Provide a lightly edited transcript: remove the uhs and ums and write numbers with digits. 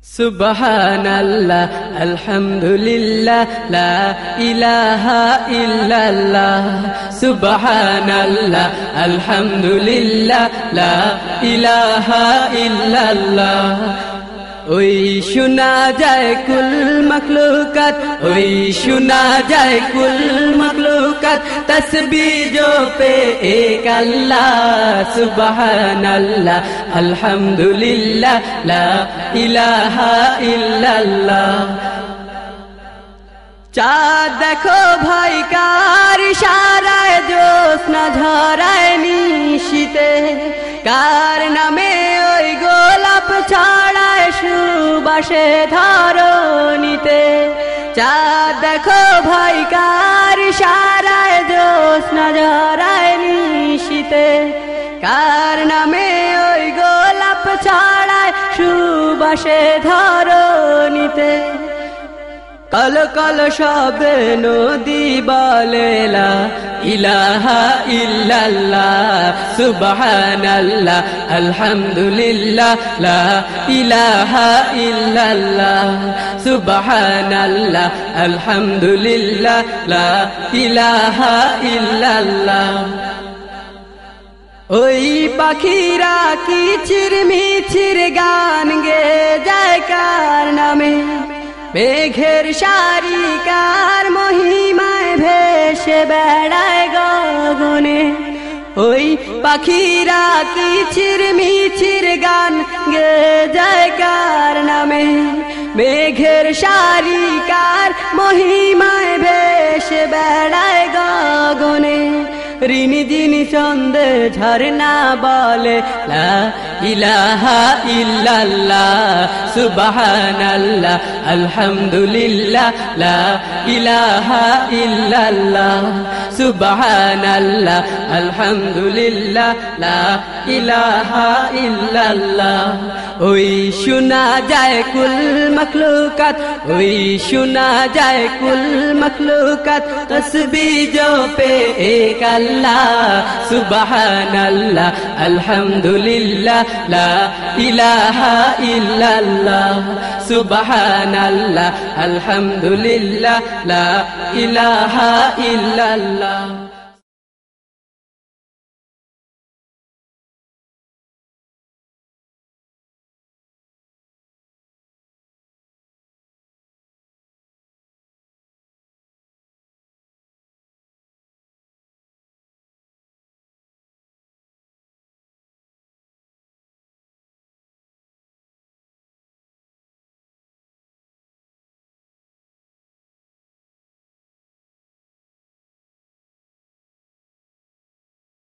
সুবহানাল্লাহ আলহামদুলিল্লাহ লা ইলাহা ইল্লাল্লাহ সুবহানাল্লাহ আলহামদুলিল্লাহ লা ইলাহা ইল্লাল্লাহ। ওই শোনা যায় কুল মখলুকাত, ওই শোনা যায় কুল মখলুকাত, তসবিহ জপে এক আল্লাহ। সুবহানাল্লাহ আলহামদুলিল্লাহ লা ইলাহা ইল্লাল্লাহ। চাঁদ দেখো ভাই কার ইশারায় জ্যোৎস্না ঝরায় নিশীতে, কার নামে ওই গোলাপ ছড়ায় সুবাসে ধরণীতে। চাঁদ দেখো ভাই কার ইশারায় জ্যোৎস্না ঝরায় নিশীতে, কার নামে ওই গোলাপ ছড়ায় সুবাসে ধরণীতে। কল কল শবে নদী বলে লা ইলাহা ইল্লাল্লাহ সুবহানাল্লাহ আলহামদুলিল্লাহ লা ইলাহা ইল্লাল্লাহ সুবহানাল্লাহ আলহামদুলিল্লাহ লা ইলাহা ইল্লাল্লাহ। ওই পাখিরা কিচির মিচির গান গে যায় কার নামে, মেঘের সারি কার মহিমায় ভেসে বেড়ায় গগনে। ওই পাখিরা কিচির মিচির গান গে যায় কার নামে, মেঘের সারি কার মহিমায় ভেসে বেড়ায় গগনে। ঋণী যিনি ছন্দে ঝরনা বলে লা ইলাহা ইল্লাল্লাহ সুবহানাল্লাহ আলহামদুলিল্লাহ লা ইলাহা ইল্লাল্লাহ সুবহানাল্লাহ আলহামদুলিল্লাহ লা ইলাহা ইল্লাল্লাহ। ওই শোনা যায় কুল মখলুকাত, ওই শোনা যায় কুল মখলুকাত, তসবিহ জপে এক আল্লাহ। সুবহানাল্লাহ আলহামদুলিল্লাহ লা ইলাহা ইল্লাল্লাহ সুবহানাল্লাহ আলহামদুলিল্লাহ লা ইলাহা ইল্লাল্লাহ।